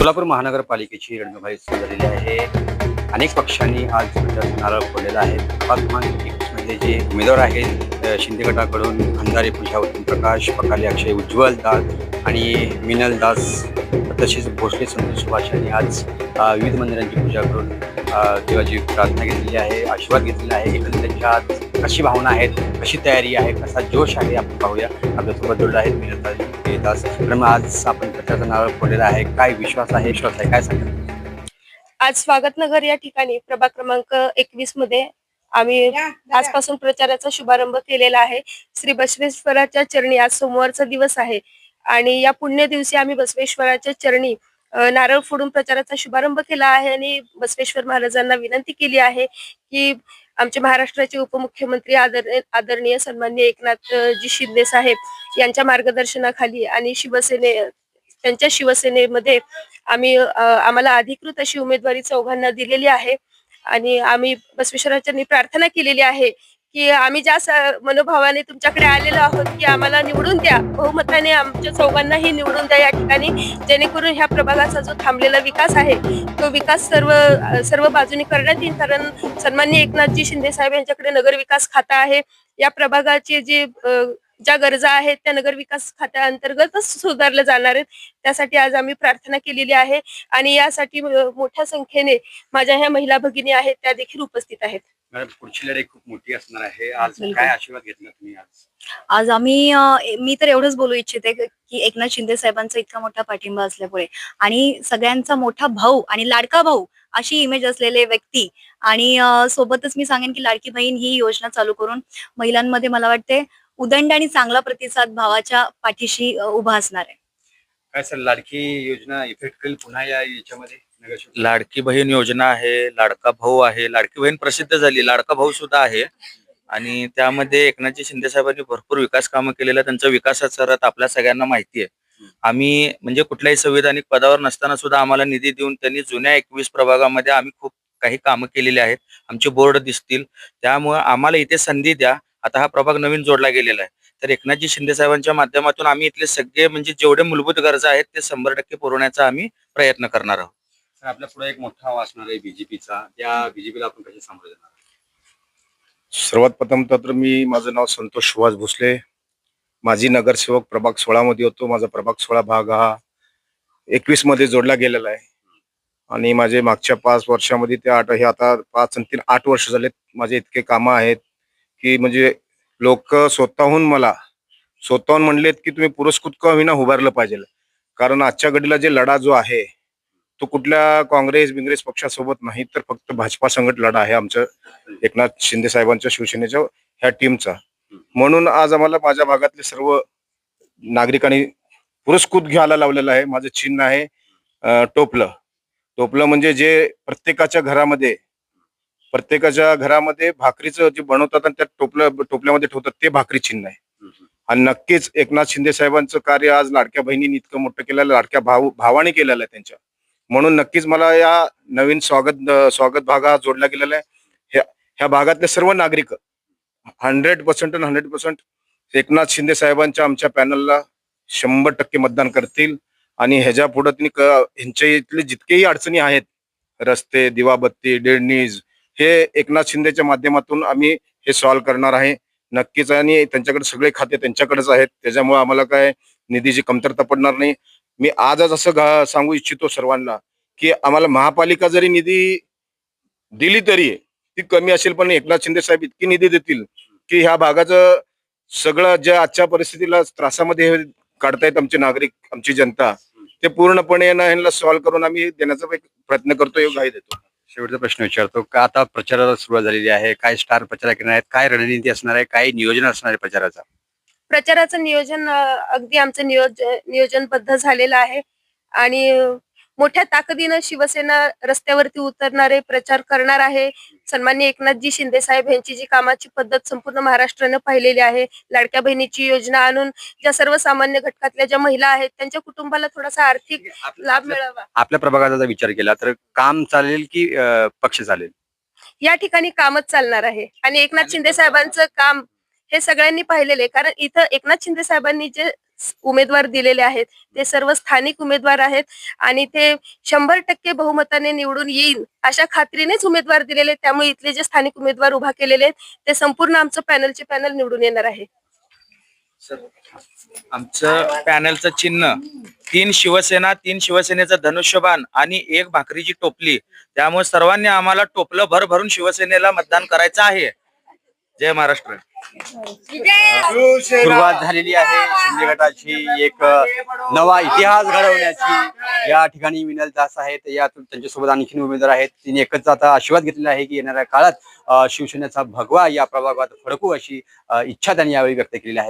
सोलापूर महानगरपालिकेची रणधुमाळी सुरू झालेली आहे. अनेक पक्षांनी आज प्रचाराचा नारळ फोडलेला आहे. प्रभाग क्रमांक 21 मधले जे उमेदवार आहेत, शिंदे गटाकडून अंधारे पूजा, उत्तम प्रकाश, पकाले अक्षय, उज्ज्वल दास आणि मिनल दास, तसेच भोसले संतोष सुभाष यांनी आज विविध मंदिरांची पूजा करून देवाची प्रार्थना घेतलेली आहे, आशीर्वाद घेतलेला आहे. एकंदरीत त्यांच्या आज कशी भावना आहेत, कशी तयारी आहे, कसा जोश आहे, आपण पाहूया. आपल्यासोबत जोडला आहेत मिनल दास. तर मग आज आपण प्रचाराचा नारळ फोडलेला आहे. काय विश्वास आहे, काय सांगा? आज स्वागतनगर या ठिकाणी प्रभाग क्रमांक 21 मध्ये आम्ही आजपासून प्रचाराचा शुभारंभ केलेला आहे. श्री बसवेश्वराच्या चरणी आज सोमवारचा दिवस आहे आणि या पुण्य दिवशी आम्ही बसवेश्वराच्या चरणी नारळ फोडून प्रचाराचा शुभारंभ केला आहे आणि बसवेश्वर महाराजांना विनंती केली आहे की आमचे महाराष्ट्राचे उपमुख्यमंत्री आदरणीय सन्माननीय एकनाथजी शिंदे साहेब यांच्या मार्गदर्शनाखाली आणि त्यांच्या शिवसेनेमध्ये आम्हाला अधिकृत अशी उमेदवारी चौघांना दिलेली आहे आणि आम्ही बसवेश्वराच्यांनी प्रार्थना केलेली आहे की आम्ही ज्या मनोभावाने तुमच्याकडे आलेलो आहोत की आम्हाला निवडून द्या, बहुमताने आमच्या चौघांनाही निवडून द्या या ठिकाणी, जेणेकरून ह्या प्रभागाचा जो थांबलेला विकास आहे तो विकास सर्व बाजूनी करण्यात येईल. कारण सन्माननीय एकनाथजी शिंदे साहेब यांच्याकडे नगर विकास खाता आहे. या प्रभागाचे ज्या गरजा आहेत त्या नगर विकास खात्याअंतर्गतच सुधारल्या जाणार आहेत. त्यासाठी आज आम्ही प्रार्थना केलेली आहे आणि यासाठी मोठ्या संख्येने माझ्या ह्या महिला भगिनी आहेत त्या देखील उपस्थित आहेत. पुढची लढाई खूप मोठी असणार आहे. आज काय आशीर्वाद घेतला तुम्ही? आज मी तर एवढंच बोलू इच्छिते की एकनाथ शिंदे साहेबांचा इतका मोठा पाठिंबा असल्यामुळे आणि सगळ्यांचा मोठा भाऊ आणि लाडका भाऊ अशी इमेज असलेले व्यक्ती आणि सोबतच मी सांगेन की लाडकी बहीण ही योजना चालू करून महिलांमध्ये मला वाटते उदंड आणि चांगला प्रतिसाद भावाच्या पाठीशी उभा असणार आहे. काय सर, लाडकी योजना इफेक्ट करेल पुन्हा याच्यामध्ये? लाडकी बहीण योजना आहे, लाडका भाऊ आहे. लाडकी बहीण प्रसिद्ध झाली, लाडका भाऊ सुद्धा आहे आणि त्यामध्ये एकनाथजी शिंदे साहेबांनी भरपूर विकास कामं केलेल्या, त्यांचा विकासाचा रथ आपल्या सगळ्यांना माहिती आहे. आम्ही म्हणजे कुठल्याही संविधानिक पदावर नसताना सुद्धा आम्हाला निधी देऊन त्यांनी जुन्या 21 प्रभागामध्ये आम्ही खूप काही कामं केलेली आहेत. आमचे बोर्ड दिसतील, त्यामुळे आम्हाला इथे संधी द्या. आता हा प्रभाग नवीन जोडला गेलेला आहे, तर एकनाथजी शिंदे साहेबांच्या माध्यमातून आम्ही इथले सगळे म्हणजे जेवढे मूलभूत गरजा आहेत ते 100% पुरवण्याचा आम्ही प्रयत्न करणार आहोत. आपल्या पुढे एक मोठा आवाज असणार आहे बीजेपीचा. त्या बीजेपीला आपण कसे सामोरे जाणार? सर्वात प्रथम तर माझं नाव संतोष सुभाष भोसले, माजी नगरसेवक प्रभाग 16 मध्ये होतो. माझा प्रभाग 16 भाग हा 21 मध्ये जोडला गेलेला आहे आणि माझे मागच्या 5 वर्षामध्ये ते 8 हे आता 5 आणि 3 8 वर्ष झालेत. माझे इतके कामं आहेत की म्हणजे लोक स्वतःहून म्हणलेत की तुम्ही पुरस्कृत का होईना उभारलं पाहिजे. कारण आजच्या घडीला जे लढा जो आहे तो कुठल्या काँग्रेस पक्षासोबत नाही, तर फक्त भाजपा संघट लढा आहे आमच्या एकनाथ शिंदे साहेबांच्या शिवसेनेच्या ह्या टीमचा. म्हणून आज आम्हाला माझ्या भागातले सर्व नागरिकांनी पुरस्कृत घ्यायला लावलेला आहे. माझं चिन्ह आहे टोपलं म्हणजे जे प्रत्येकाच्या घरामध्ये भाकरीचं जे बनवतात आणि त्या टोपल्यामध्ये ठेवतात ते भाकरी चिन्ह आहे. आणि नक्कीच एकनाथ शिंदे साहेबांचं कार्य आज लाडक्या बहिणींनी इतकं मोठं केलेलं, लाडक्या भावाने केलेलं आहे त्यांच्या. म्हणून नक्कीच मला या नवीन स्वागत भागा जोडला गेलेला आहे. ह्या भागातले सर्व नागरिक 100% एकनाथ शिंदे साहेबांच्या आमच्या पॅनलला 100% मतदान करतील आणि ह्याच्या पुढे ह्यांच्या इथले जितकेही अडचणी आहेत, रस्ते, दिवाबत्ती, डेडनीज, हे एकनाथ शिंदेच्या माध्यमातून आम्ही हे सॉल्व्ह करणार आहे नक्कीच. आणि त्यांच्याकडे सगळे खाते त्यांच्याकडेच आहेत, त्याच्यामुळे आम्हाला काय निधीची कमतरता पडणार नाही. मी आजच असं सांगू इच्छितो सर्वांना की आम्हाला महापालिका जरी निधी दिली तरी ती कमी असेल, पण एकनाथ शिंदे साहेब इतकी निधी देतील की ह्या भागाचं सगळं ज्या आजच्या परिस्थितीला त्रासामध्ये काढतायत आमचे नागरिक, आमची जनता, ते पूर्णपणे ह्यांना सॉल्व्ह करून आम्ही देण्याचा प्रयत्न करतो, घाई देतो. शेवटचा प्रश्न विचारतो का, आता प्रचाराला सुरुवात झालेली आहे, काय स्टार प्रचारक येणार आहेत, काय रणनीती असणार आहे, काय नियोजन असणार आहे प्रचाराचं नियोजन अगदी आमचं नियोजनबद्ध झालेलं आहे आणि मोठ्या ताकदीनं शिवसेना रस्त्यावरती उतरणारे प्रचार करणार आहे. सन्माननीय एकनाथजी शिंदे साहेब यांची जी कामाची पद्धत संपूर्ण महाराष्ट्रानं पाहिलेली आहे, लाडक्या बहिणीची योजना आणून ज्या सर्वसामान्य घटकातल्या ज्या महिला आहेत त्यांच्या कुटुंबाला थोडासा आर्थिक लाभ मिळावा. आपल्या प्रभागाचा जर विचार केला तर काम चालेल की पक्ष चालेल? या ठिकाणी कामच चालणार आहे आणि एकनाथ शिंदे साहेबांचं काम हे सगळ्यांनी पाहिलेलं आहे. कारण इथं एकनाथ शिंदे साहेबांनी जे उमेदवार दिलेले आहेत ते सर्व स्थानिक उमेदवार आहेत आणि ते 100% बहुमताने निवडून येईल अशा खात्रीनेच उमेदवार दिलेले, त्यामुळे इथले जे स्थानिक उमेदवार उभा केलेले आहेत ते संपूर्ण आमचं पॅनल निवडून येणार आहे. आमचं पॅनलचं चिन्ह 3 शिवसेना, 3 शिवसेनेचं धनुष्यबाण आणि 1 भाकरीची टोपली. त्यामुळे सर्वांनी आम्हाला टोपलं भरून शिवसेनेला मतदान करायचं आहे. जय महाराष्ट्र. सुरुवात झालेली आहे शिंदे गटाची एक नवा इतिहास घडवण्याची. या ठिकाणी मिनल दास आहेत, या त्यांच्यासोबत आणखीन उमेदवार आहेत. तिने एकच आता आशीर्वाद घेतलेला आहे की येणाऱ्या काळात शिवसेनेचा भगवा या प्रभागात फडकू अशी इच्छा त्यांनी यावेळी व्यक्त केलेली आहे.